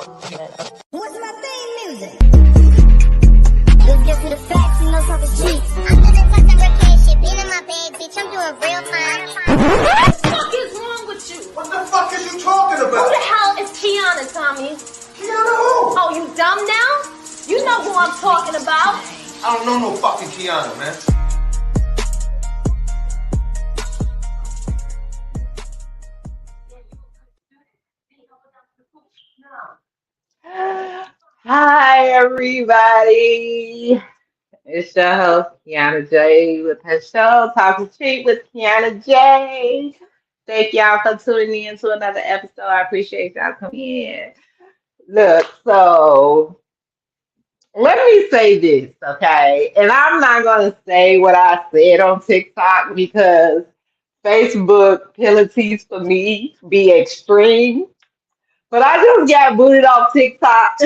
What's my theme music? Let's get to the facts, you know something cheap. I'm doing fucked up repair shit, being in my bag, bitch. I'm doing real time. What the fuck is wrong with you? What the fuck is you talking about? Who the hell is Kianna, Tommy? Kianna who? Oh, you dumb now? You know who I'm talking about. I don't know no fucking Kianna, man. Hi, everybody. It's your host, Kianna J, with her show, Talking Cheap with Kianna J. Thank y'all for tuning in to another episode. I appreciate y'all coming in. Look, so let me say this, okay? And I'm not going to say what I said on TikTok because Facebook penalties for me be extreme. But I just got booted off TikTok.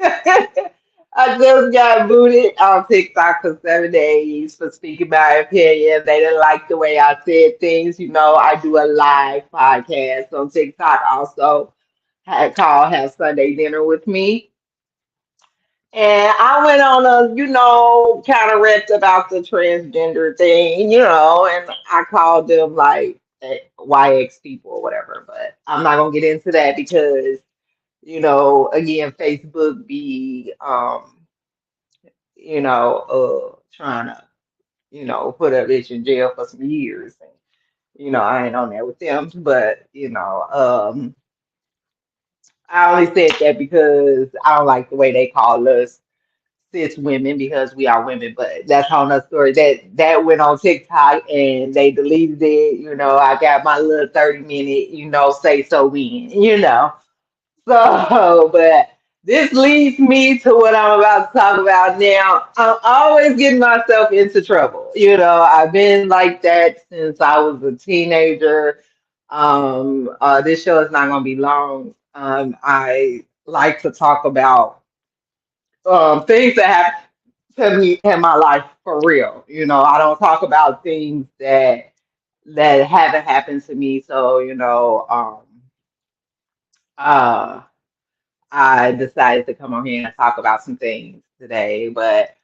I just got booted on TikTok for 7 days for speaking my opinion. They didn't like the way I said things. You know, I do a live podcast on TikTok. Also, had called Have Sunday Dinner with Me. And I went on a, kind of ripped about the transgender thing, and I called them like YX people or whatever. But I'm not going to get into that because again, Facebook be, trying to, put a bitch in jail for some years. And, I ain't on there with them, but, I only said that because I don't like the way they call us cis women because we are women, but that's how another story. That went on TikTok and they deleted it. I got my little 30-minute, say so win. So, but this leads me to what I'm about to talk about now. I'm always getting myself into trouble. I've been like that since I was a teenager. This show is not going to be long. I like to talk about things that happen to me in my life for real. I don't talk about things that haven't happened to me. So, uh, I decided to come on here and talk about some things today, but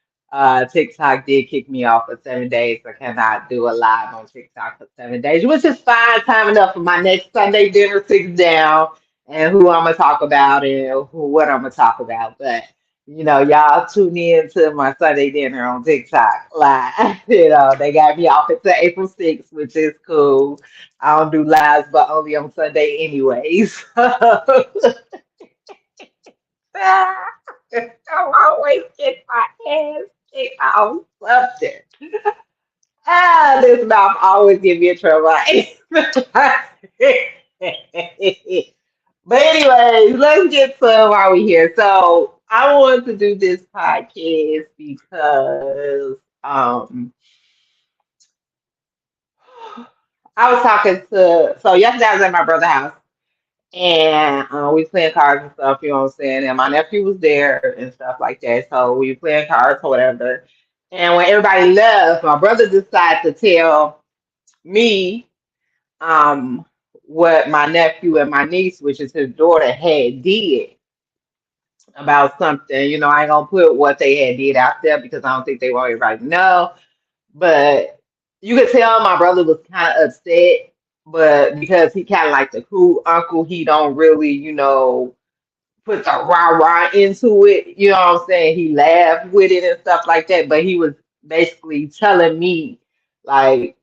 TikTok did kick me off for 7 days. So I cannot do a live on TikTok for 7 days, which is fine. Time enough for my next Sunday dinner sits down and who I'm gonna talk about and what I'm gonna talk about. But y'all tune in to my Sunday dinner on TikTok live. They got me off until April 6th, which is cool. I don't do lives, but only on Sunday anyways. I always get my ass kicked on something. This mouth always give me a trouble. But anyways, let's get to why we here. So I wanted to do this podcast because I was talking to yesterday I was at my brother's house and we was playing cards and stuff, you know what I'm saying? And my nephew was there and stuff like that. So we were playing cards or whatever. And when everybody left, my brother decided to tell me what my nephew and my niece, which is his daughter, had did about something. I ain't gonna put what they had did out there because I don't think they want everybody to know. But you could tell my brother was kind of upset, but because he kind of like the cool uncle, he don't really, put the rah-rah into it. You know what I'm saying? He laughed with it and stuff like that, but he was basically telling me, like,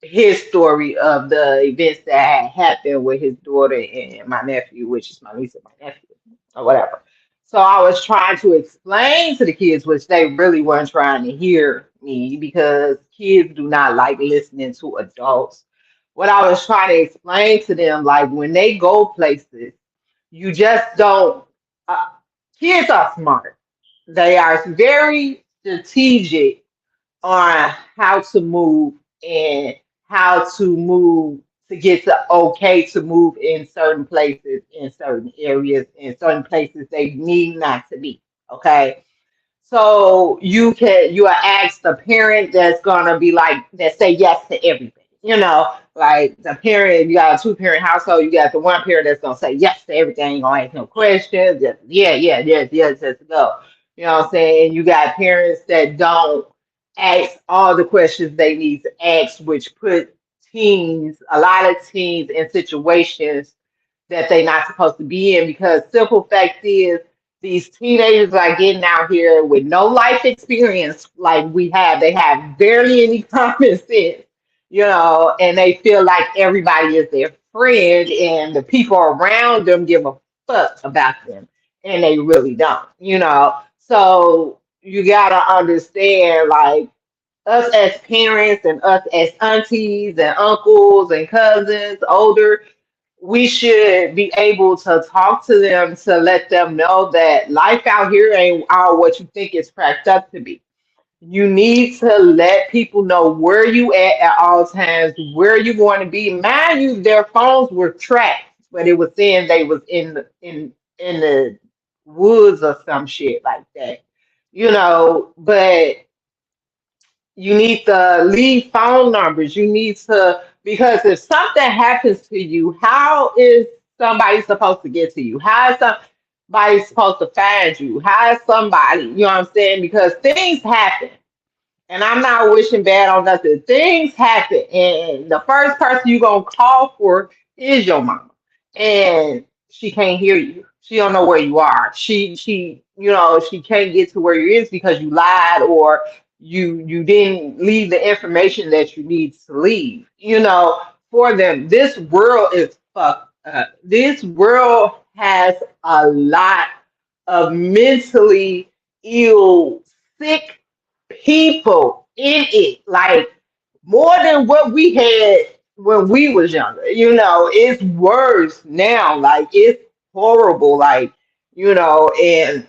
his story of the events that had happened with his daughter and my nephew, which is my niece and my nephew, or whatever. So I was trying to explain to the kids, which they really weren't trying to hear me because kids do not like listening to adults. What I was trying to explain to them, like when they go places, you just don't. Uh, Kids are smart. They are very strategic on how to move and how to move to get to okay to move in certain places, in certain areas, in certain places they need not to be. Okay. So you are asked a parent that's gonna be like that say yes to everything. Like the parent, you got a two-parent household, you got the one parent that's gonna say yes to everything, ain't gonna ask no questions, just yeah, yeah, yes, yes, just go. You know what I'm saying? You got parents that don't ask all the questions they need to ask, which put a lot of teens in situations that they're not supposed to be in because simple fact is these teenagers are getting out here with no life experience like we have. They have barely any common sense, and they feel like everybody is their friend and the people around them give a fuck about them. And they really don't. So you gotta understand like us as parents and us as aunties and uncles and cousins, older, we should be able to talk to them to let them know that life out here ain't all what you think it's cracked up to be. You need to let people know where you at all times, where you going to be. Mind you, their phones were tracked, but it was saying they was in the woods or some shit like that. But you need to leave phone numbers. You need to, because if something happens to you, how is somebody supposed to get to you? How is somebody supposed to find you? How is somebody, you know what I'm saying? Because things happen. And I'm not wishing bad on nothing. Things happen, and the first person you're gonna call for is your mama, and she can't hear you. She don't know where you are. She can't get to where you is because you lied or you didn't leave the information that you need to leave. For them, this world is fucked up. This world has a lot of mentally ill, sick people in it, like more than what we had when we was younger. It's worse now. Like it's horrible. Like and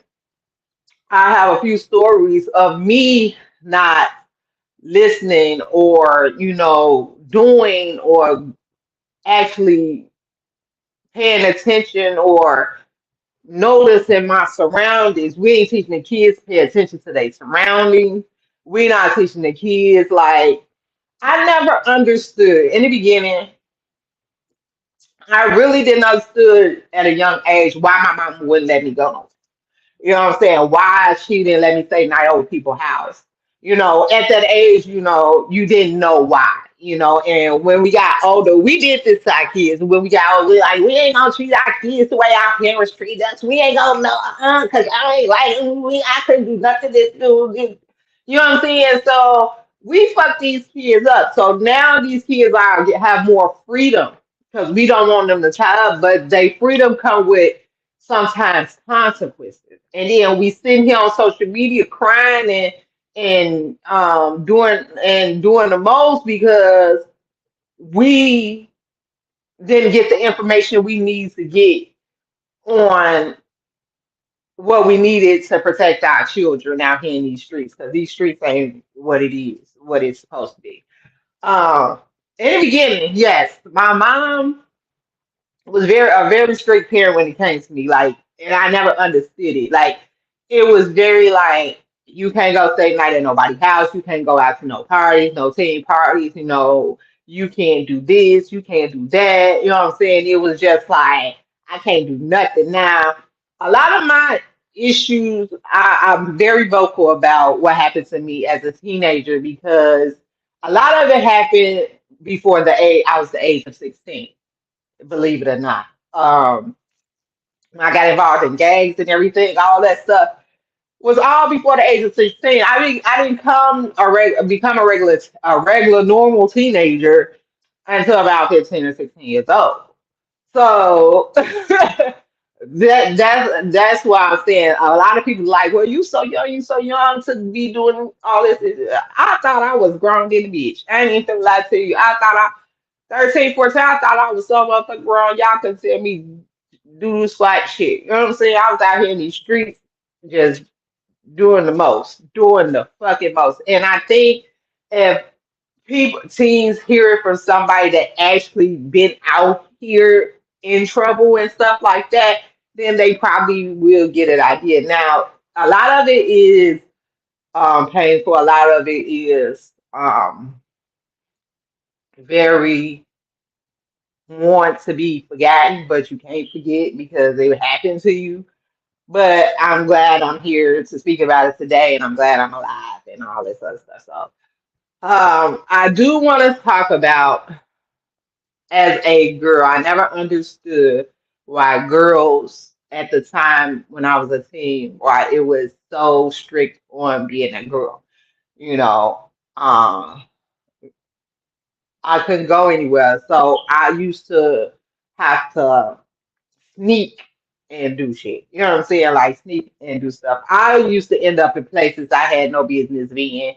I have a few stories of me not listening or doing or actually paying attention or noticing my surroundings. We ain't teaching the kids to pay attention to their surroundings. We not teaching the kids like I never understood in the beginning. I really didn't understood at a young age why my mom wouldn't let me go. You know what I'm saying? Why she didn't let me stay night over people's house. At that age, you didn't know why. And when we got older, we did this to our kids. When we got older, we like, we ain't gonna treat our kids the way our parents treat us. We ain't gonna know, because I ain't like, I couldn't do nothing this, do this. You know what I'm saying? So we fuck these kids up. So now these kids have more freedom because we don't want them to tie up, but they freedom come with sometimes consequences. And then we sitting here on social media crying and doing the most because we didn't get the information we need to get on what we needed to protect our children out here in these streets because these streets ain't what it is, what it's supposed to be. Um, in the beginning, yes, my mom was very strict parent when it came to me. Like, and I never understood it. Like, it was very like you can't go stay night at nobody's house. You can't go out to no parties, no team parties. You can't do this. You can't do that. You know what I'm saying? It was just like I can't do nothing now. A lot of my issues, I'm very vocal about what happened to me as a teenager because a lot of it happened before the age I was the age of 16, believe it or not. I got involved in gangs and everything, all that stuff was all before the age of 16. I didn't become a regular normal teenager until about 15 or 16 years old. So that's why I'm saying a lot of people like, well, you so young to be doing all this. I thought I was grown in the bitch. I ain't even finna lie to you. I thought 13, 14, I thought I was so motherfucking grown. Y'all could tell me do this like shit. You know what I'm saying? I was out here in these streets just doing the fucking most. And I think if teens hear it from somebody that actually been out here in trouble and stuff like that, then they probably will get an idea. Now, a lot of it is painful. A lot of it is very want to be forgotten, but you can't forget because it happened to you. But I'm glad I'm here to speak about it today, and I'm glad I'm alive and all this other stuff. So, I do want to talk about as a girl. I never understood why girls at the time when I was a teen, why it was so strict on being a girl. You know, um, I couldn't go anywhere, so I used to have to sneak and do shit. You know what I'm saying? Like sneak and do stuff. I used to end up in places I had no business being.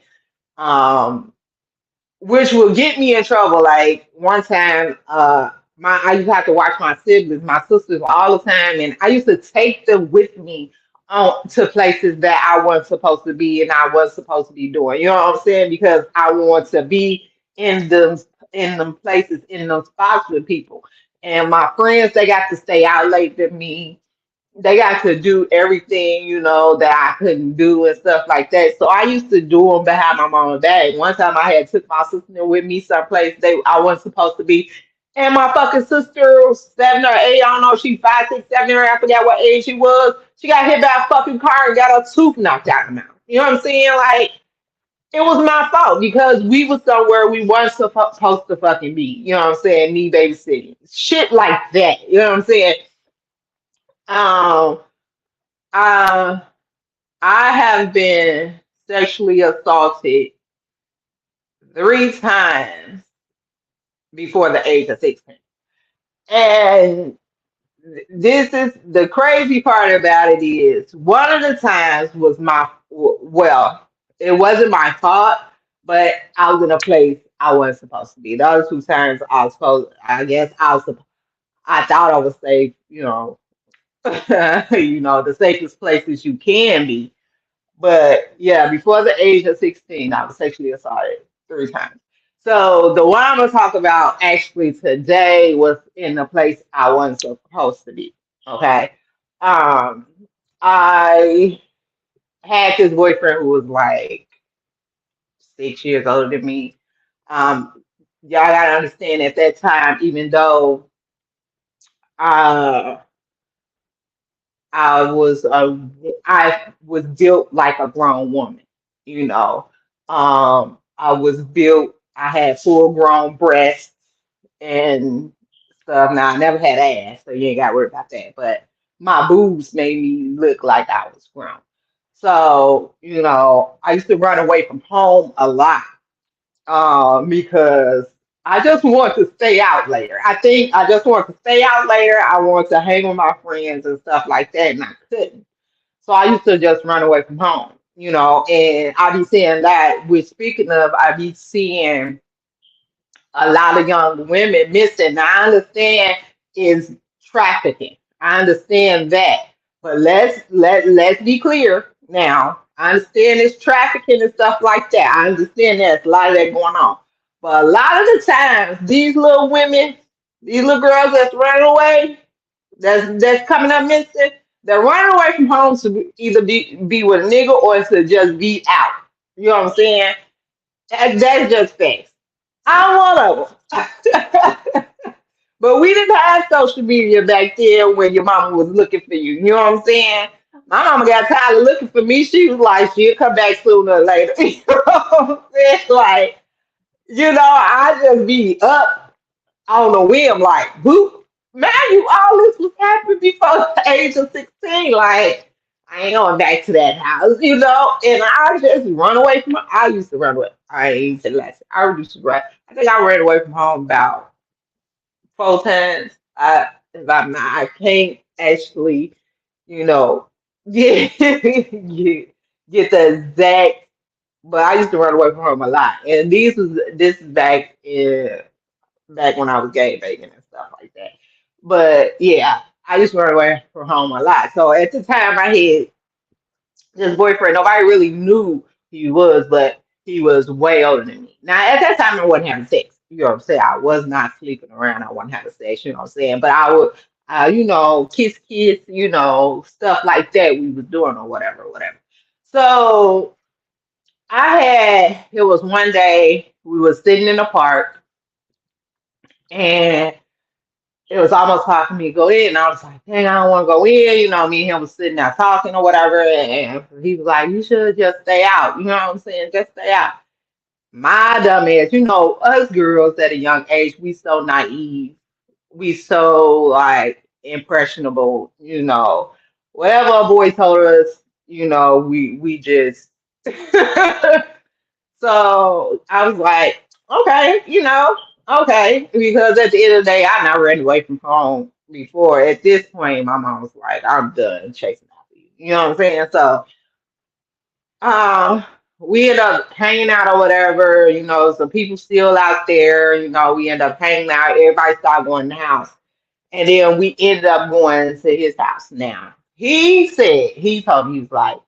Um, which will get me in trouble. Like one time, my I used to have to watch my siblings, my sisters all the time, and I used to take them with me to places that I wasn't supposed to be and I was supposed to be doing. You know what I'm saying? Because I want to be in them places, in those spots with people. And my friends, they got to stay out late than me, they got to do everything, that I couldn't do and stuff like that. So I used to do them behind my mama's back. One time I had took my sister with me someplace I wasn't supposed to be. And my fucking sister was 7 or 8, I don't know, she 5, 6, 7, or I forgot what age she was. She got hit by a fucking car and got her tooth knocked out of her mouth. You know what I'm saying? Like, it was my fault because we was somewhere we weren't supposed to fucking be. You know what I'm saying? Me babysitting. Shit like that. You know what I'm saying? Um, uh, I have been sexually assaulted 3 times before the age of 16. And this is the crazy part about it is one of the times was well, it wasn't my fault, but I was in a place I wasn't supposed to be. The other 2 times I was supposed, I guess I thought I was safe, the safest places you can be. But yeah, before the age of 16, I was sexually assaulted 3 times. So the one I'm gonna talk about actually today was in the place I wasn't supposed to be. Okay. Um, I had this boyfriend who was like 6 years older than me. Y'all gotta understand at that time, even though uh I was I was built like a grown woman, you know. I was built. I had full grown breasts and stuff. Now I never had ass, so you ain't got to worry about that. But my boobs made me look like I was grown. So I used to run away from home a lot because I just want to stay out later. I think I just want to stay out later. I want to hang with my friends and stuff like that, and I couldn't. So I used to just run away from home, and I be seeing that. Which speaking of, I be seeing a lot of young women missing. Now, I understand is trafficking. I understand that, but let's be clear now. I understand it's trafficking and stuff like that. I understand there's a lot of that going on, but a lot of the times these little women, these little girls that's running away, that's coming up missing, they're running away from home to either be with a nigga or to just be out. You know what I'm saying? That's just facts. I'm one of them. But we didn't have social media back then when your mama was looking for you. You know what I'm saying? My mama got tired of looking for me. She was like, she'll come back sooner or later. You know what I'm saying? Like, I just be up on a whim, like, boop. Man, all this was happening before the age of 16. Like, I ain't going back to that house, and I just run away from I used to run away. I ain't even last. I used to run. I think I ran away from home about 4 times. If I'm not, I can't actually, you know, get get the exact. But I used to run away from home a lot, and this is back when I was gay baking and stuff like that. But yeah, I used to run away from home a lot. So at the time, I had this boyfriend. Nobody really knew who he was, but he was way older than me. Now at that time, I wasn't having sex. You know what I'm saying? I was not sleeping around. I wasn't having sex. You know what I'm saying? But I would, kiss, stuff like that. We was doing or whatever, whatever. So it was one day we was sitting in the park And it was almost hard for me to go in. And I was like, dang, I don't want to go in. Me and him was sitting there talking or whatever. And he was like, you should just stay out. You know what I'm saying? Just stay out. My dumb ass, us girls at a young age, we so naive. We so like impressionable. Whatever a boy told us, we just so I was like, okay, okay, because at the end of the day, I never ran away from home before. At this point, my mom was like, I'm done chasing after you. You know what I'm saying? So, um, we end up hanging out or whatever. Some people still out there. We end up hanging out. Everybody started going to the house, and then we ended up going to his house. Now, he told me he was like.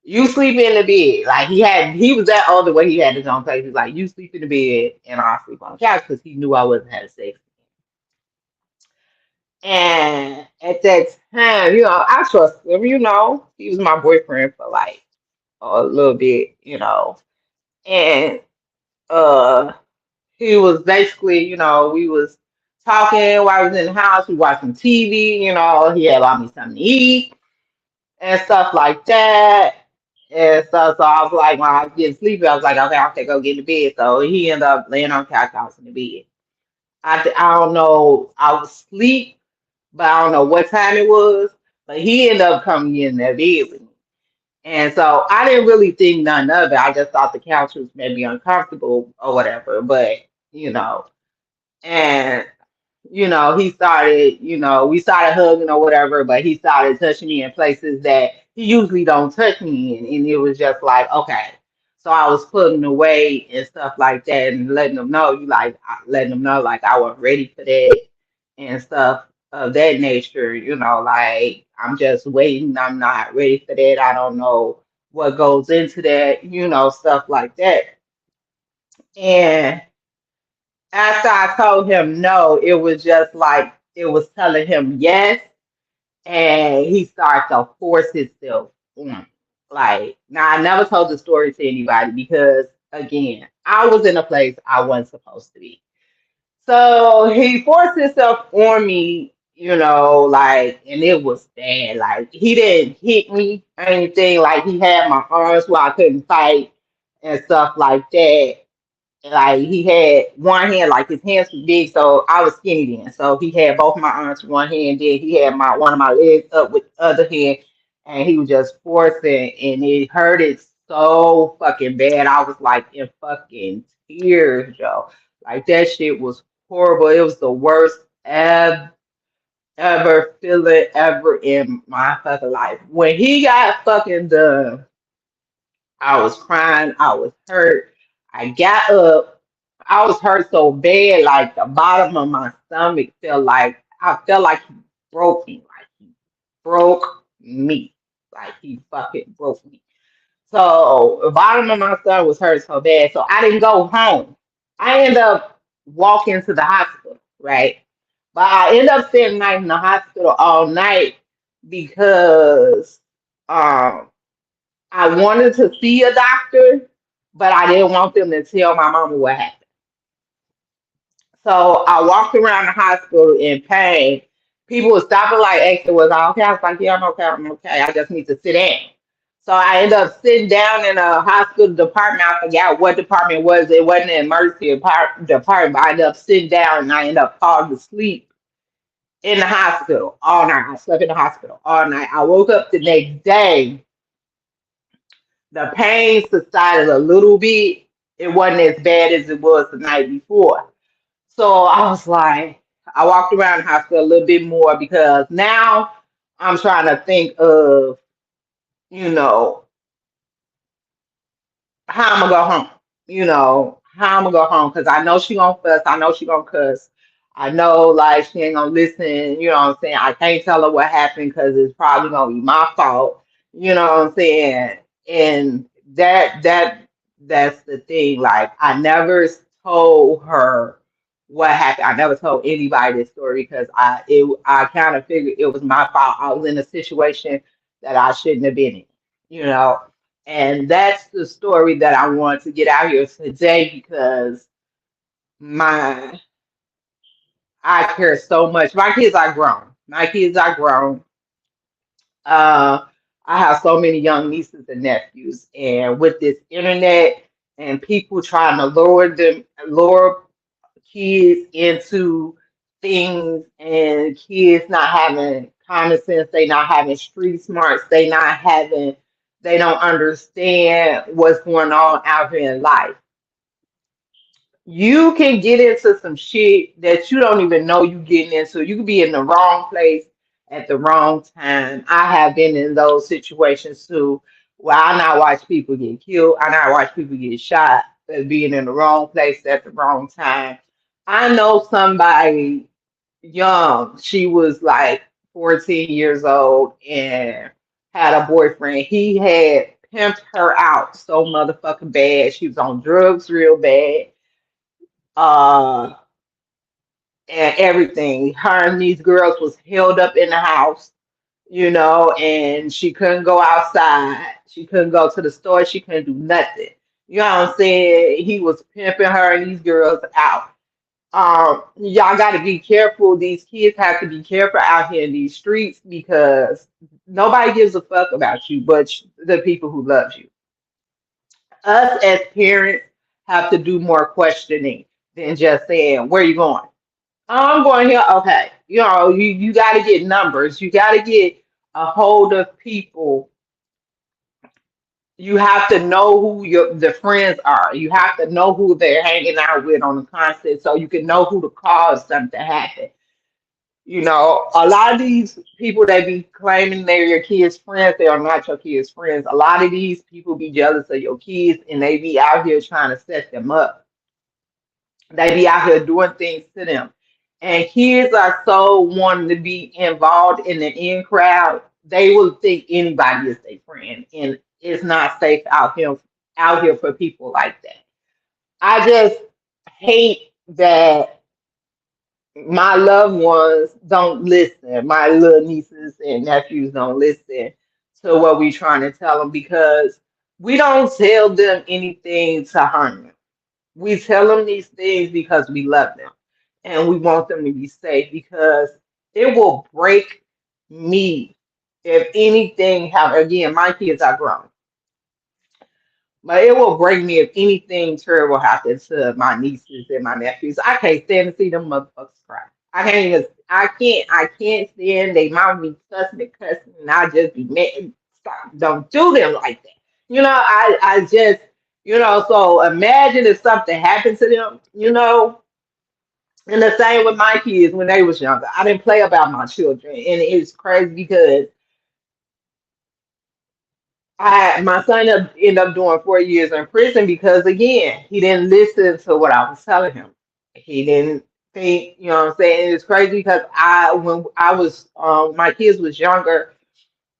You sleep in the bed. Like he was that older where he had his own place. He's like, you sleep in the bed and I'll sleep on the couch because he knew I wasn't having sex. And at that time, I trusted him, he was my boyfriend for like a little bit, and uh he was basically, we was talking while I was in the house, we watching TV, he had bought me something to eat and stuff like that. And so I was like, when I was getting sleepy, I was like, okay, I have to go get in the bed. So he ended up laying on the couch, I was in the bed. I don't know, I was asleep, but I don't know what time it was. But he ended up coming in that bed with me. And so I didn't really think none of it. I just thought the couch was maybe uncomfortable or whatever. But, you know, and he started, we started hugging or whatever, but he started touching me in places that he usually don't touch me in. And it was just like, okay. So I was putting away and stuff like that and letting them know, letting them know like I wasn't ready for that and stuff of that nature, like I'm just waiting. I'm not ready for that. I don't know what goes into that, stuff like that. And after I told him no, it was just like it was telling him yes, and he started to force himself on. Me. Like now, I never told the story to anybody because again, I was in a place I wasn't supposed to be. So he forced himself on me, like, and it was bad. Like he didn't hit me or anything. Like he had my arms where I couldn't fight and stuff like that. Like he had one hand, like his hands was big, so I was skinny then. So he had both my arms with one hand, then he had my one of my legs up with the other hand, and he was just forcing, and it hurted so fucking bad. I was like in fucking tears, Joe. Like that shit was horrible. It was the worst ever feeling ever in my fucking life. When he got fucking done, I was crying. I was hurt. I got up. I was hurt so bad, like the bottom of my stomach felt like I felt like he broke me, like he broke me, like he fucking broke me. So the bottom of my stomach was hurt so bad, so I didn't go home. I ended up walking to the hospital, right? But I ended up spending the night in the hospital all night because um I wanted to see a doctor, but I didn't want them to tell my mama what happened. So I walked around the hospital in pain. People were stopping like asking, was I okay? I was like, yeah, I'm okay, I'm okay. I just need to sit down. So I ended up sitting down in a hospital department. I forgot what department it was. It wasn't an emergency department, but I ended up sitting down and I ended up falling asleep in the hospital all night. I slept in the hospital all night. I woke up the next day. The pain subsided a little bit. It wasn't as bad as it was the night before. So I was like, I walked around the hospital a little bit more because now I'm trying to think of, you know, how I'm gonna go home. How I'm gonna go home because I know she gonna fuss. I know she gonna cuss. I know like she ain't gonna listen. You know what I'm saying? I can't tell her what happened because it's probably gonna be my fault. You know what I'm saying? And that's the thing. Like I never told her what happened. I never told anybody this story because I kind of figured it was my fault. I was in a situation that I shouldn't have been in. You know. And that's the story that I want to get out here today because my I care so much. My kids are grown. My kids are grown. Uh, I have so many young nieces and nephews, and with this internet and people trying to lure kids into things, and kids not having common sense, they not having street smarts, they don't understand what's going on out here in life. You can get into some shit that you don't even know you getting into. You could be in the wrong place at the wrong time. I have been in those situations too, where I not watch people get killed. I not watch people get shot as being in the wrong place at the wrong time. I know somebody young. She was like 14 years old and had a boyfriend. He had pimped her out so motherfucking bad. She was on drugs real bad, uh, and everything. Her and these girls was held up in the house, and she couldn't go outside. She couldn't go to the store. She couldn't do nothing. You know what I'm saying? He was pimping her and these girls out. Y'all got to be careful. These kids have to be careful out here in these streets because nobody gives a fuck about you but the people who love you. Us as parents have to do more questioning than just saying, "Where you going?" I'm going here. Okay. You got to get numbers. You got to get a hold of people. You have to know who the friends are. You have to know who they're hanging out with on the constant so you can know who to call if something happens. A lot of these people that be claiming they're your kids' friends, they are not your kids' friends. A lot of these people be jealous of your kids and they be out here trying to set them up. They be out here doing things to them. And kids are so wanting to be involved in the in crowd, they will think anybody is their friend. And it's not safe out here for people like that. I just hate that my loved ones don't listen. My little nieces and nephews don't listen to what we trying to tell them because we don't tell them anything to harm them. We tell them these things because we love them and we want them to be safe because it will break me if anything happens. Again, my kids are grown, but it will break me if anything terrible happens to my nieces and my nephews. I can't stand to see them motherfuckers cry. I can't stand they mom be cussing, and I just be mad. Stop, don't do them like that. I just, so imagine if something happened to them, and the same with my kids when they was younger. I didn't play about my children, and it's crazy because my son ended up doing 4 years in prison because again he didn't listen to what I was telling him. He didn't think, what I'm saying. And it's crazy because when I was my kids was younger,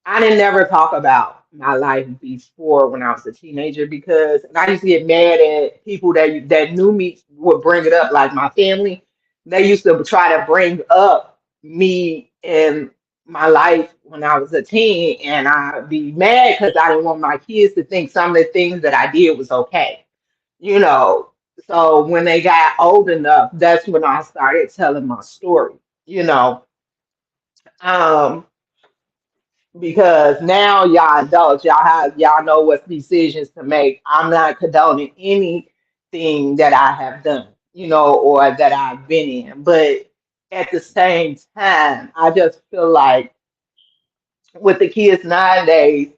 I didn't never talk about my life before when I was a teenager because and I used to get mad at people that knew me would bring it up, like my family. They used to try to bring up me and my life when I was a teen, and I'd be mad because I didn't want my kids to think some of the things that I did was okay. You know, so when they got old enough, that's when I started telling my story. You know, um, because now y'all adults, y'all know what decisions to make. I'm not condoning anything that I have done, or that I've been in. But at the same time, I just feel like with the kids nowadays,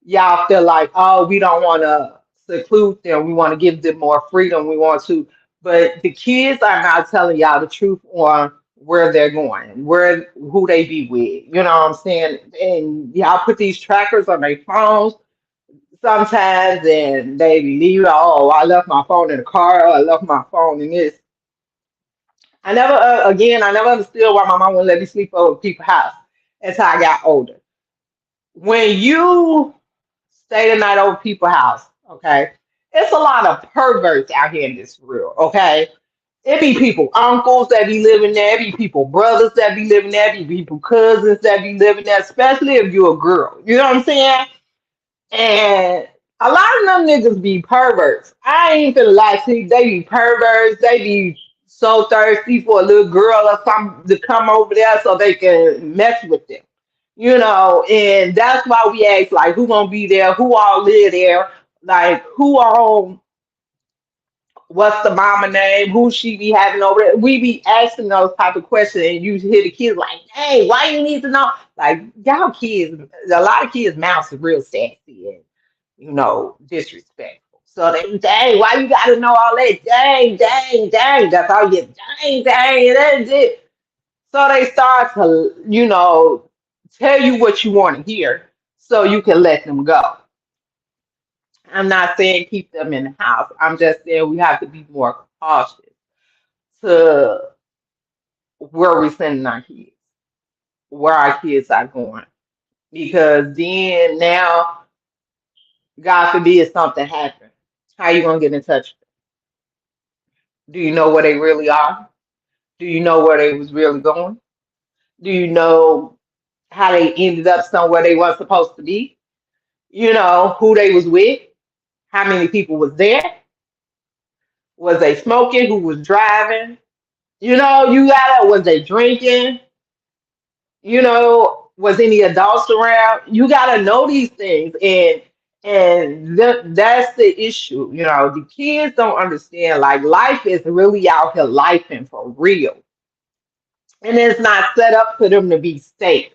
y'all feel like, oh, we don't want to seclude them. We want to give them more freedom. We want to, but the kids are not telling y'all the truth on where they're going, who they be with. You know what I'm saying? And y'all put these trackers on their phones sometimes, and they leave. Oh, I left my phone in the car. Or I left my phone in this. I never understood why my mom wouldn't let me sleep over people's house until I got older. When you stay the night over people's house, okay? It's a lot of perverts out here in this world, okay? It be people, uncles that be living there, it be people, brothers that be living there, it be people, cousins that be living there, especially if you're a girl. You know what I'm saying? And a lot of them niggas be perverts. I ain't finna lie to you, they be perverts, they be so thirsty for a little girl or something to come over there so they can mess with them. And that's why we ask like who gonna be there, who all live there, like who are what's the mama name? Who she be having over there? We be asking those type of questions, and you hear the kids like, "Hey, why you need to know?" Like y'all kids, a lot of kids' mouths are real sassy and disrespectful. So they, dang, why you got to know all that? Dang, dang, dang. That's all you, dang, dang, and that's it. So they start to, tell you what you want to hear, so you can let them go. I'm not saying keep them in the house. I'm just saying we have to be more cautious to where we're sending our kids, where our kids are going. Because then now, God forbid something happens. How you gonna get in touch? Do you know where they really are? Do you know where they was really going? Do you know how they ended up somewhere they weren't supposed to be? Who they was with? How many people was there? Was they smoking? Who was driving? Was they drinking? Was any adults around? You gotta know these things, and that's the issue. The kids don't understand. Like life is really out here, life and for real, and it's not set up for them to be safe.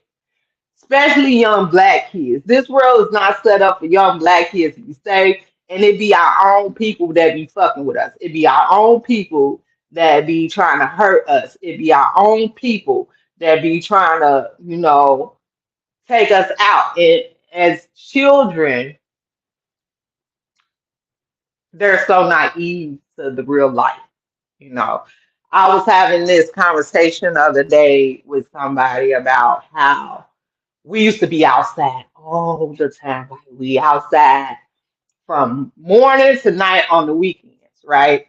Especially young black kids. This world is not set up for young black kids to be safe, and it be our own people that be fucking with us. It be our own people that be trying to hurt us. It be our own people that be trying to, take us out. And as children, they're so naive to the real life. You know, I was having this conversation the other day with somebody about how we used to be outside all the time. Like we outside from morning to night on the weekends, right?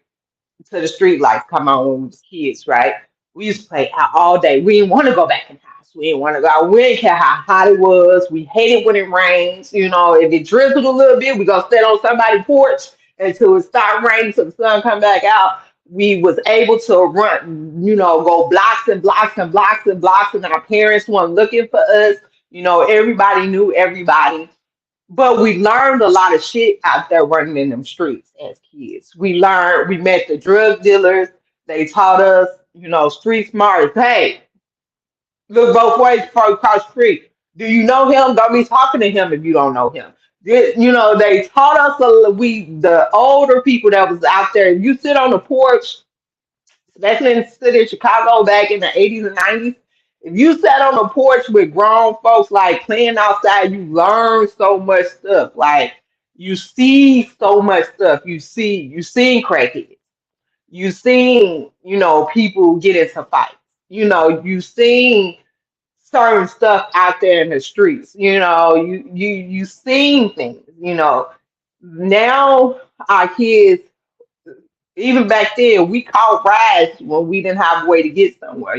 To the street lights come on when we was kids, right? We used to play out all day. We didn't want to go back in the house. We didn't want to go out. We didn't care how hot it was. We hated when it rains. If it drizzled a little bit, we gonna sit on somebody's porch until it start raining till the sun come back out. We was able to run, go blocks and blocks and blocks and blocks, and our parents weren't looking for us. Everybody knew everybody. But we learned a lot of shit out there running in them streets as kids. We met the drug dealers. They taught us, street smarts. Hey, look both ways before you cross the street. Do you know him? Don't be talking to him if you don't know him. They taught us, the older people that was out there, if you sit on the porch, especially in the city of Chicago back in the 80s and 90s. If you sat on the porch with grown folks like playing outside, you learn so much stuff. Like you see so much stuff. You seen crackheads. You seen, people get into fights. You seen certain stuff out there in the streets. You seen things, Now our kids, even back then, we caught rides when we didn't have a way to get somewhere.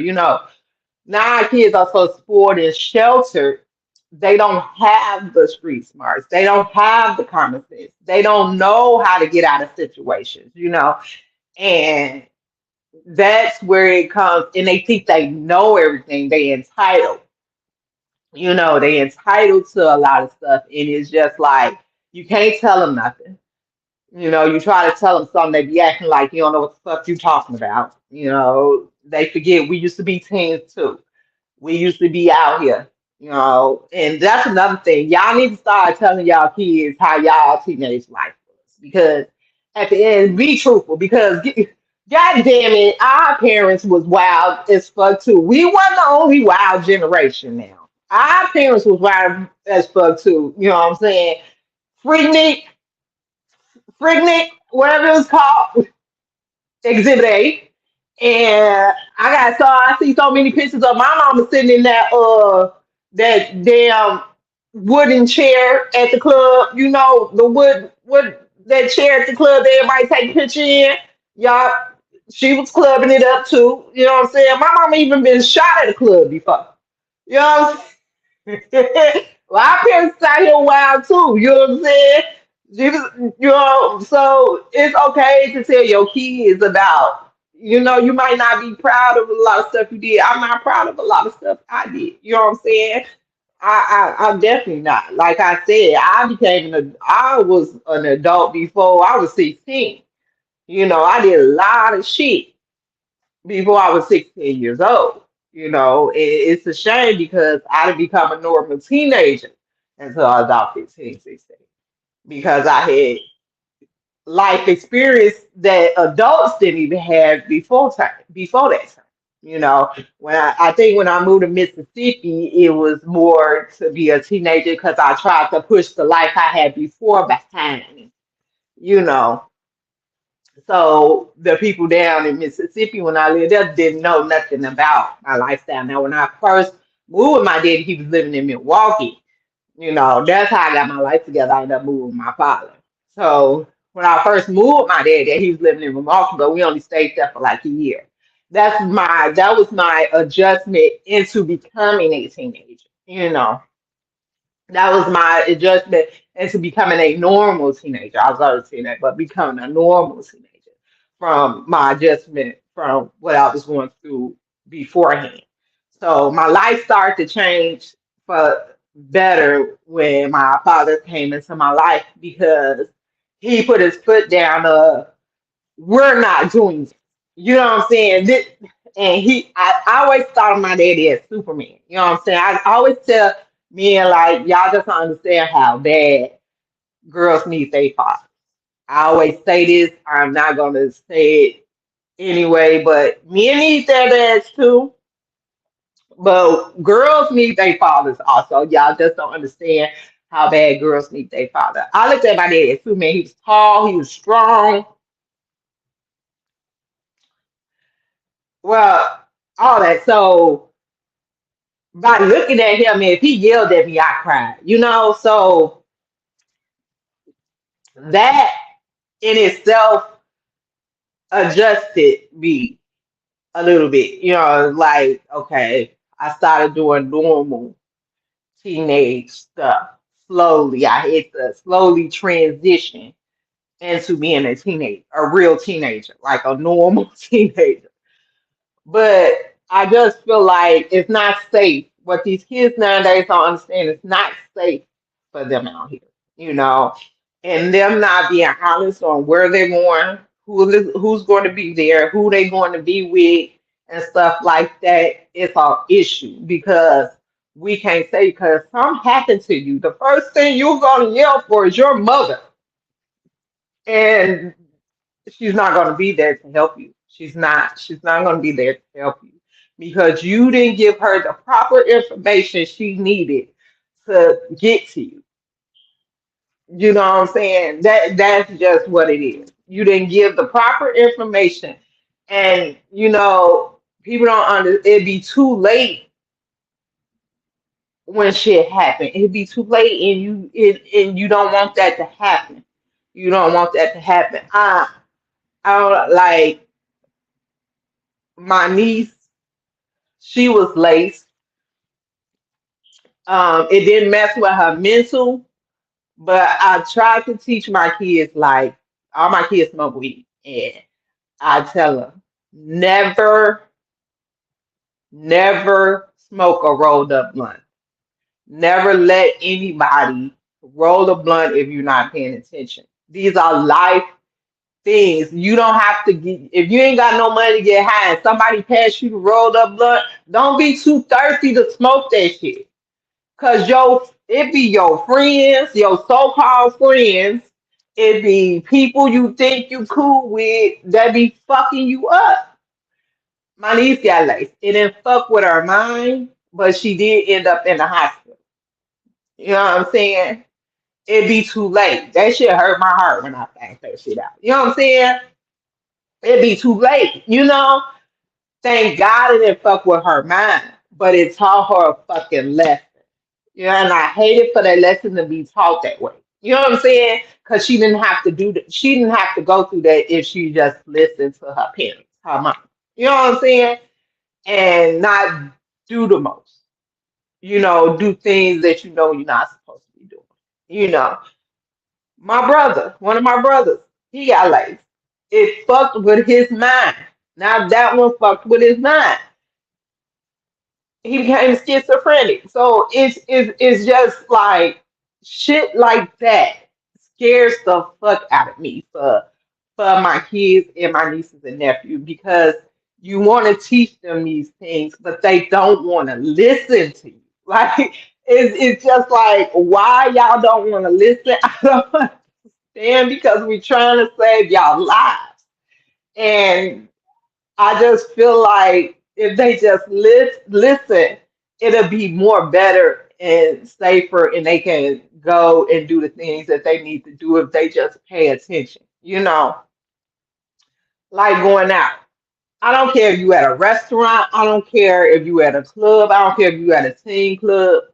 Now our kids are so spoiled and sheltered. They don't have the street smarts. They don't have the common sense. They don't know how to get out of situations. And that's where it comes. And they think they know everything. They entitled. They entitled to a lot of stuff, and it's just like you can't tell them nothing. You try to tell them something, they be acting like you don't know what the fuck you talking about. They forget we used to be teens too. We used to be out here, and that's another thing. Y'all need to start telling y'all kids how y'all teenage life was. Because at the end, be truthful, because God damn it, our parents was wild as fuck too. We weren't the only wild generation now. Our parents was wild as fuck too. You know what I'm saying? Freaknik, Freaknik, whatever it was called, Exhibit A. And I see so many pictures of my mama sitting in that damn wooden chair at the club, the wood that chair at the club that everybody take a picture in. Y'all, she was clubbing it up too. You know what I'm saying? My mama even been shot at a club before. You know what I'm saying? Well, our parents out here wild too. You know what I'm saying? She was, so it's okay to tell your kids about, You might not be proud of a lot of stuff you did. I'm not proud of a lot of stuff I did. You know what I'm saying? I'm definitely not. Like I said, I was an adult before I was 16. I did a lot of shit before I was 16 years old. It's a shame because I didn't become a normal teenager until I was about 15, 16. Because I had life experience that adults didn't even have before that time. When I think when I moved to Mississippi, it was more to be a teenager because I tried to push the life I had before behind me. You know, so the people down in Mississippi when I lived there didn't know nothing about my lifestyle. Now, when I first moved with my daddy, he was living in Milwaukee. That's how I got my life together. I ended up moving with my father. So when I first moved with my dad, he was living in Milwaukee, but we only stayed there for like a year. That was my adjustment into becoming a teenager. That was my adjustment into becoming a normal teenager. I was always saying that, but becoming a normal teenager from my adjustment from what I was going through beforehand. So my life started to change for better when my father came into my life because he put his foot down. We're not doing this. You know what I'm saying? I always thought of my daddy as Superman. You know what I'm saying? I always tell men like, y'all just don't understand how bad girls need their father. I always say this. I'm not gonna say it anyway, but men need their dads too. But girls need their fathers also. Y'all just don't understand how bad girls need their father. I looked at my dad as Superman. He was tall. He was strong. Well, all that. So by looking at him, if he yelled at me, I cried. So that in itself adjusted me a little bit. Like, okay, I started doing normal teenage stuff slowly. I had to slowly transition into being a real teenager, like a normal teenager. But I just feel like it's not safe. What these kids nowadays don't understand, it's not safe for them out here, you know, and them not being honest on where they're going, who's going to be there, who they going to be with, and stuff like that. It's an issue because we can't say because something happened to you. The first thing you're going to yell for is your mother, and she's not going to be there to help you. She's not going to be there to help you because you didn't give her the proper information she needed to get to you. You know what I'm saying? That's just what it is. You didn't give the proper information, and people don't under. It'd be too late when shit happen. It'd be too late, and you don't want that to happen. You don't want that to happen. I don't like my niece. She was laced. It didn't mess with her mental, but I tried to teach my kids like all my kids smoke weed, and I tell them never, never smoke a rolled up blunt. Never let anybody roll a blunt if you're not paying attention. These are life things. You don't have to get if you ain't got no money to get high and somebody pass you the rolled up blunt, don't be too thirsty to smoke that shit. Cause it be your friends, your so-called friends, it be people you think you cool with that be fucking you up. My niece got laced. It didn't fuck with her mind, but she did end up in the hospital. You know what I'm saying? It'd be too late. That shit hurt my heart when I found that shit out. You know what I'm saying? It'd be too late. Thank God it didn't fuck with her mind, but it taught her a fucking lesson. And I hated for that lesson to be taught that way. You know what I'm saying? Because she didn't have to do that. She didn't have to go through that if she just listened to her parents, her mom. You know what I'm saying? And not do the most. Do things that you're not supposed to be doing. You know, one of my brothers, he got laced. It fucked with his mind. Now that one fucked with his mind. He became schizophrenic. So it's just like shit like that scares the fuck out of me for my kids and my nieces and nephews because you want to teach them these things, but they don't want to listen to you. Like it's just like why y'all don't want to listen? I don't understand because we're trying to save y'all lives. And I just feel like if they just listen, it'll be more better and safer, and they can go and do the things that they need to do if they just pay attention. Like going out. I don't care if you at a restaurant. I don't care if you at a club. I don't care if you at a teen club.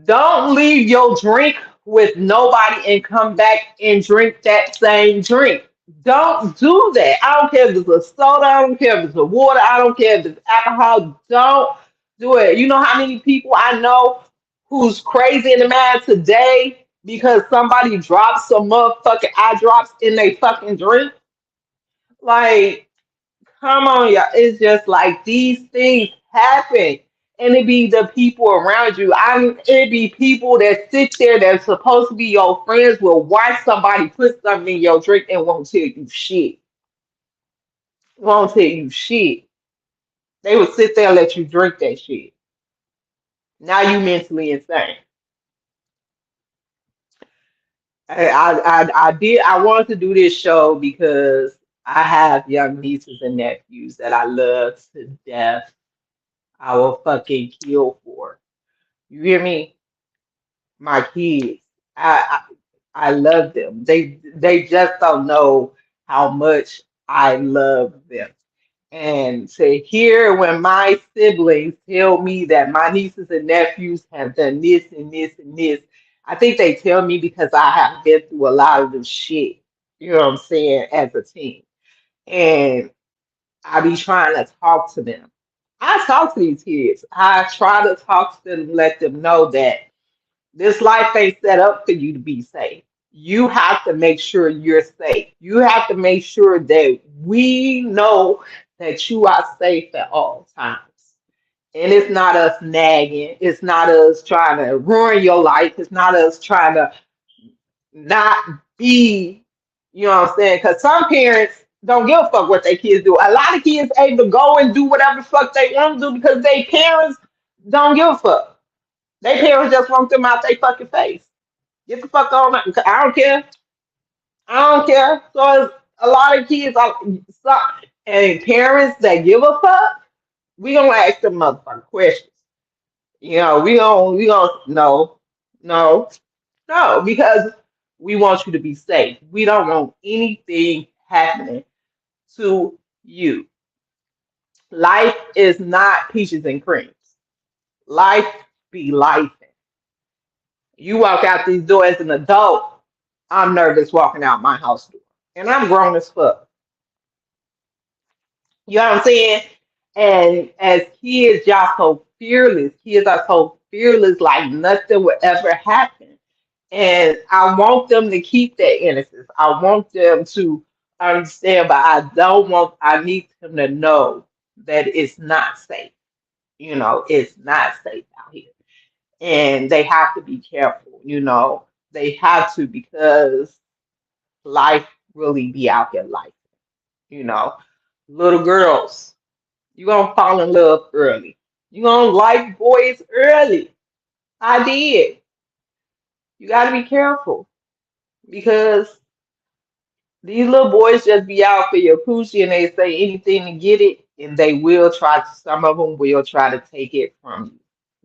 Don't leave your drink with nobody and come back and drink that same drink. Don't do that. I don't care if it's a soda. I don't care if it's a water. I don't care if it's alcohol. Don't do it. You know how many people I know who's crazy in the mind today because somebody dropped some motherfucking eye drops in their fucking drink? Like, come on, y'all. It's just like these things happen. And it be the people around you. It be people that sit there that's supposed to be your friends will watch somebody put something in your drink and won't tell you shit. Won't tell you shit. They would sit there and let you drink that shit. Now you mentally insane. I wanted to do this show because I have young nieces and nephews that I love to death. I will fucking kill for. You hear me? My kids. I love them. They just don't know how much I love them. And to hear when my siblings tell me that my nieces and nephews have done this and this and this, I think they tell me because I have been through a lot of this shit. You know what I'm saying? As a teen. And I be trying to talk to them. I talk to these kids. I try to talk to them, let them know that this life ain't set up for you to be safe. You have to make sure you're safe. You have to make sure that we know that you are safe at all times. And it's not us nagging. It's not us trying to ruin your life. It's not us trying to not be, you know what I'm saying? Because some parents don't give a fuck what their kids do. A lot of kids able to go and do whatever the fuck they want to do because their parents don't give a fuck. Their parents just want them out their fucking face. Get the fuck on. I don't care. I don't care. So it's a lot of kids and parents that give a fuck, we gonna ask them motherfucking questions. We gonna no, no, because we want you to be safe. We don't want anything happening to you. Life is not peaches and creams. Life be life. You walk out these doors as an adult, I'm nervous walking out my house door. And I'm grown as fuck. You know what I'm saying? And as kids, y'all so fearless. Kids are so fearless, like nothing will ever happen. And I want them to keep that innocence. I want them to understand, but I need them to know that it's not safe. It's not safe out here. And they have to be careful, they have to because life really be out here like, you know, little girls, you gonna fall in love early. You gonna like boys early. I did. You gotta be careful because these little boys just be out for your coochie and they say anything to get it, and they will try to, some of them will try to take it from you.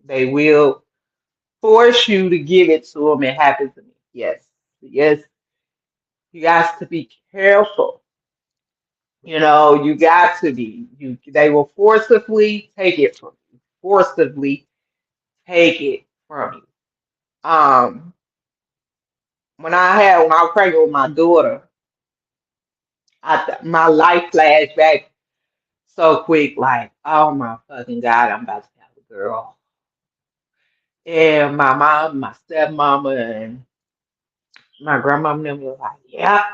They will force you to give it to them. It happens to me. Yes. Yes. You got to be careful. You got to be. They will forcibly take it from you. Forcibly take it from you. When I was pregnant with my daughter, my life flashed back so quick, like, oh my fucking God, I'm about to have a girl. And my mom, my stepmama, and my grandmama and them was like, yeah,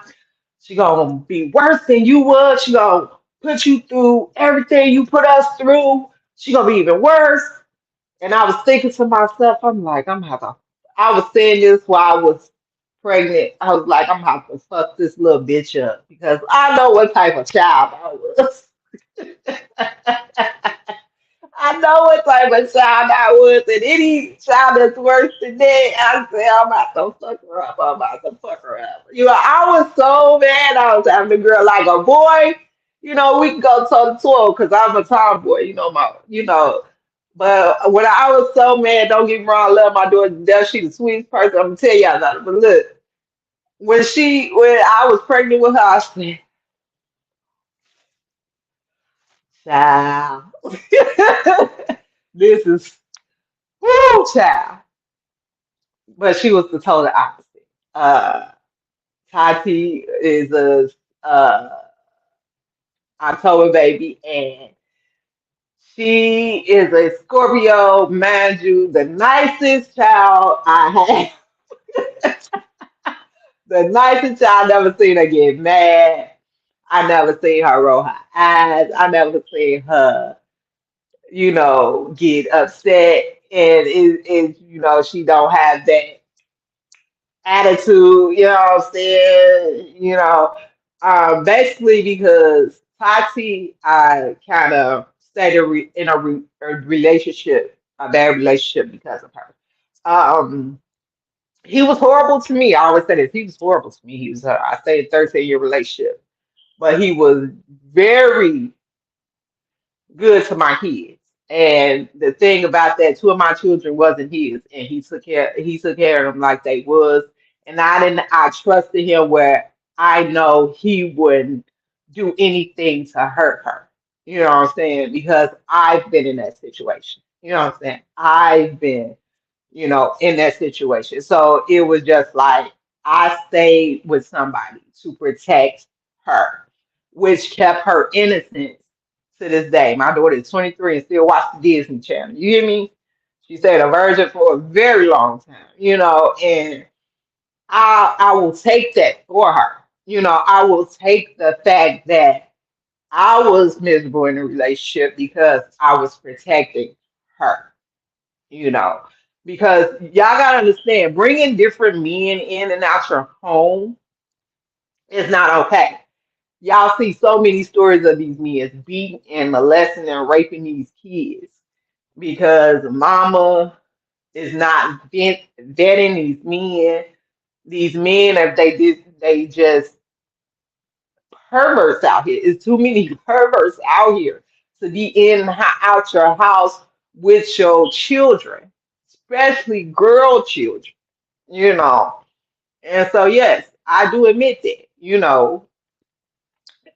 she gonna be worse than you was. She gonna put you through everything you put us through. She gonna be even worse. And I was thinking to myself, I'm like, I'm gonna have to. I was saying this while I was pregnant. I was like, I'm gonna have to fuck this little bitch up because I know what type of child I was. I know what type of child I was, and any child that's worse than that, I say I'm about to fuck her up. I'm about to fuck her up. I was so mad. I was having a girl like a boy. We can go toe to toe because I'm a tomboy. But when I was so mad, don't get me wrong, I love my daughter to death. She the sweetest person. I'm gonna tell y'all that. But look, when I was pregnant with her, I said, child, this is woo, child. But she was the total opposite. Uh, Tati is a October baby, and she is a Scorpio, mind you, the nicest child I had. The nicest child. I never seen her get mad. I never seen her roll her eyes. I never seen her, get upset. And she don't have that attitude, you know what I'm saying? Basically because Tati, I kind of stayed in a relationship, a bad relationship because of her. Um, he was horrible to me. I always say this. He was horrible to me. I stayed in a 13-year relationship, but he was very good to my kids. And the thing about that, two of my children wasn't his, and he took care of them like they was. And I trusted him where I know he wouldn't do anything to hurt her. You know what I'm saying? Because I've been in that situation. You know what I'm saying? I've been in that situation. So it was just like I stayed with somebody to protect her, which kept her innocent to this day. My daughter is 23 and still watch the Disney Channel. You hear me? She stayed a virgin for a very long time, and I will take that for her. I will take the fact that I was miserable in a relationship because I was protecting her you know, because y'all gotta understand, bringing different men in and out your home is not okay. Y'all see so many stories of these men beating and molesting and raping these kids because mama is not vetting these men. These men, if they just perverts out here. It's too many perverts out here to be out your house with your children, especially girl children, you know. And so, yes, I do admit that.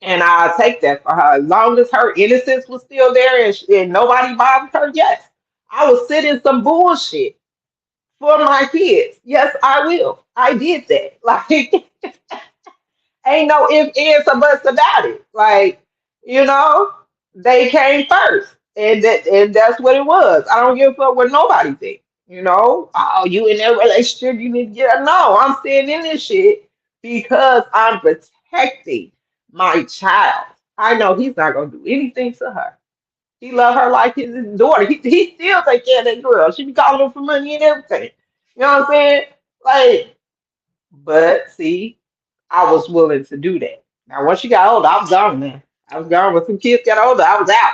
And I'll take that for her. As long as her innocence was still there and nobody bothered her, yes, I will sit in some bullshit for my kids. Yes, I will. I did that. Like, ain't no ifs, ands, or buts about it. Like, you know, they came first. And that's what it was. I don't give a fuck what nobody think. Oh, you in that relationship, you need to get no, I'm staying in this shit because I'm protecting my child. I know he's not gonna do anything to her. He love her like his daughter. He still take care of that girl. She be calling him for money and everything. You know what I'm saying? Like, but see, I was willing to do that. Now, once she got older, I was gone, man. I was gone. When some kids got older, I was out.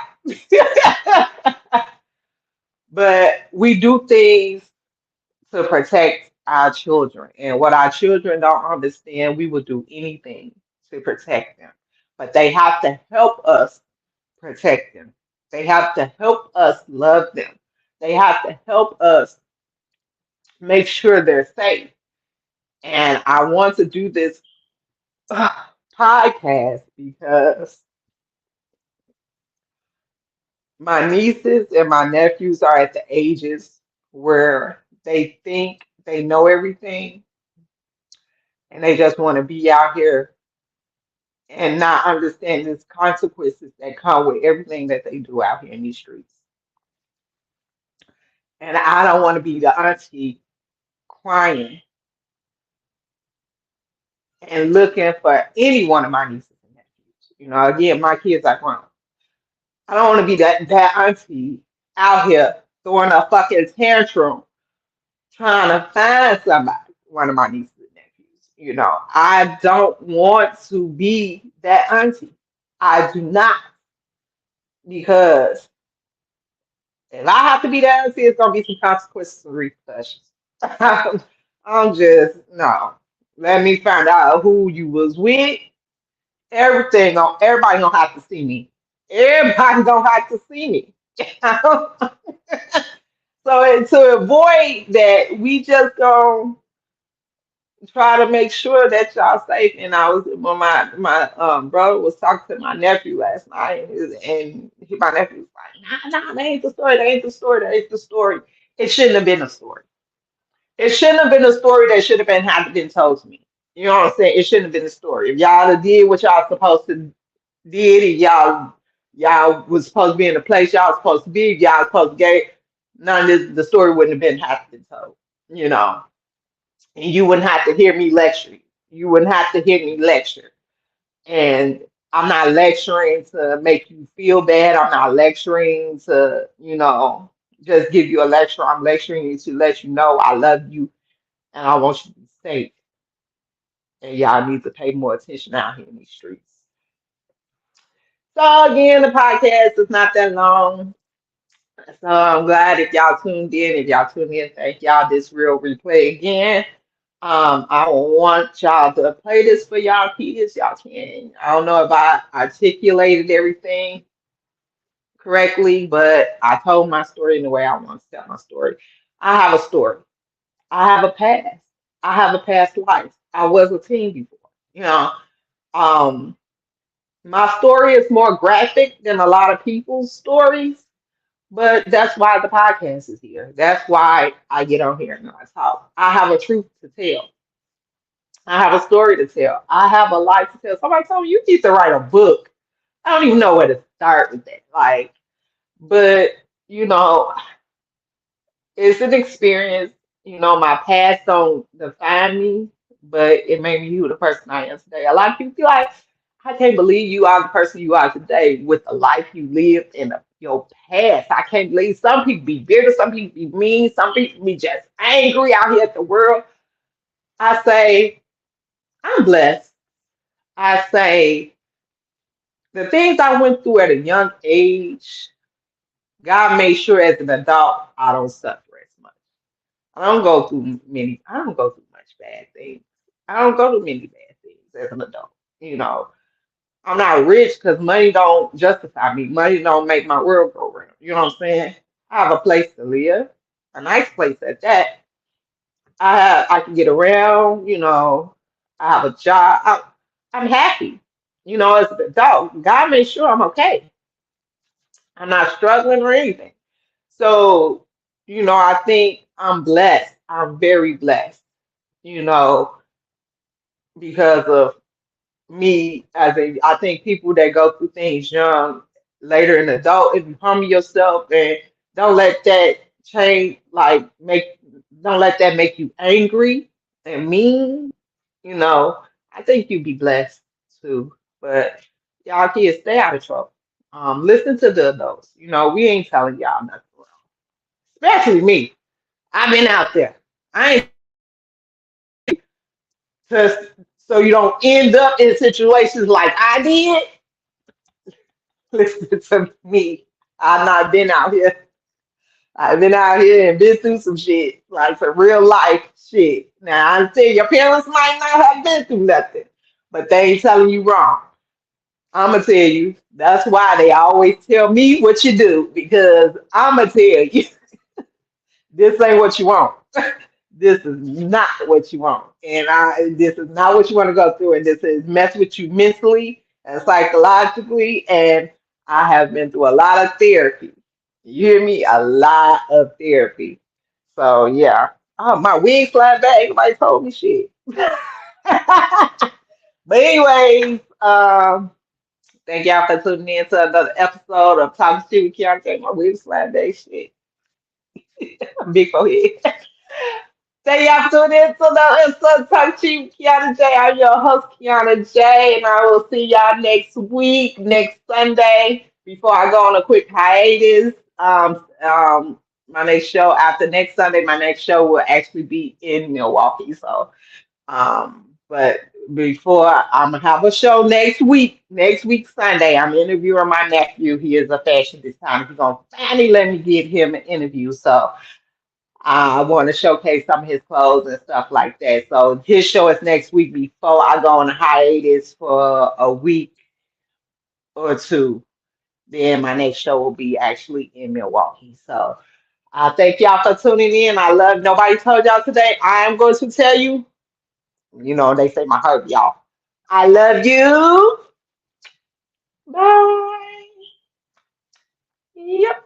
But we do things to protect our children. And what our children don't understand, we will do anything to protect them. But they have to help us protect them. They have to help us love them. They have to help us make sure they're safe. And I want to do this podcast because my nieces and my nephews are at the ages where they think they know everything and they just want to be out here and not understand the consequences that come with everything that they do out here in these streets. And I don't want to be the auntie crying and looking for any one of my nieces and nephews. You know, again, my kids are grown. I don't want to be that auntie out here throwing a fucking tantrum trying to find somebody, one of my nieces and nephews. You know, I don't want to be that auntie. I do not, because if I have to be that auntie, it's gonna be some consequences and repercussions. I'm just no. Let me find out who you was with. Everybody gonna have to see me. Everybody gonna have to see me. So to avoid that, we just gonna try to make sure that y'all safe. And I was when my brother was talking to my nephew last night, my nephew was like, "Nah, that ain't the story. That ain't the story. That ain't the story. It shouldn't have been a story. It shouldn't have been a story that should have been told to me. You know what I'm saying? It shouldn't have been a story. If y'all had did what y'all supposed to did, and y'all was supposed to be in the place y'all was supposed to be, y'all supposed to get none of this, the story wouldn't have been have been told. You know, and you wouldn't have to hear me lecture you. You wouldn't have to hear me lecture. And I'm not lecturing to make you feel bad. I'm not lecturing to, just give you a lecture. I'm lecturing you to let you know I love you and I want you to be safe. And y'all need to pay more attention out here in these streets. So again, the podcast is not that long. So I'm glad if y'all tuned in. If y'all tuned in, thank y'all. This real replay again. I want y'all to play this for y'all kids. Y'all can. I don't know if I articulated everything correctly, but I told my story in the way I want to tell my story. I have a story. I have a past. I have a past life. I was a teen before. You know, um, my story is more graphic than a lot of people's stories, but that's why the podcast is here. That's why I get on here and I talk. I have a truth to tell. I have a story to tell. I have a life to tell. Somebody told me you need to write a book. I don't even know where to start with that. Like, but you know, it's an experience. You know, my past don't define me, but it made me who the person I am today. A lot of people feel like, I can't believe you are the person you are today with the life you lived in your past. I can't believe some people be bitter, some people be mean, some people be just angry out here at the world. I say, I'm blessed. I say, the things I went through at a young age, God made sure as an adult I don't suffer as much. I don't go through much bad things. I don't go through many bad things as an adult. You know, I'm not rich because money don't justify me. Money don't make my world go round. You know what I'm saying? I have a place to live, a nice place at that. I can get around. I have a job. I'm happy. As an adult, God made sure I'm okay. I'm not struggling or anything. So, I think I'm blessed. I'm very blessed. You know, because of me I think people that go through things young, later in adult, if you harm yourself and don't let that change, don't let that make you angry and mean, I think you'd be blessed too. But y'all kids, stay out of trouble. Listen to the adults. We ain't telling y'all nothing wrong. Especially me. I've been out there. I ain't just so you don't end up in situations like I did. Listen to me. I've not been out here. I've been out here and been through some shit, like some real life shit. Now, I'm saying your parents might not have been through nothing, but they ain't telling you wrong. I'm going to tell you. That's why they always tell me what you do, because I'm going to tell you, this ain't what you want. This is not what you want. This is not what you want to go through. And this is mess with you mentally and psychologically. And I have been through a lot of therapy. You hear me? A lot of therapy. So yeah. Oh, my wig flying back. Nobody told me shit. But anyways, thank y'all for tuning in to another episode of Talking Shit with Kianna J. My wig flying back shit. Big forehead. Stay up to this to the Instant Talk Chief Kianna J. I'm your host, Kianna J, and I will see y'all next week, next Sunday, before I go on a quick hiatus. My next show after next Sunday, my next show will actually be in Milwaukee. So, but before I'm gonna have a show next week Sunday, I'm interviewing my nephew. He is a fashion designer. He's gonna finally let me give him an interview. So I want to showcase some of his clothes and stuff like that. So his show is next week before I go on hiatus for a week or two. Then my next show will be actually in Milwaukee. So I thank y'all for tuning in. I love nobody told y'all today. I am going to tell you, they say my heart, y'all. I love you. Bye. Yep.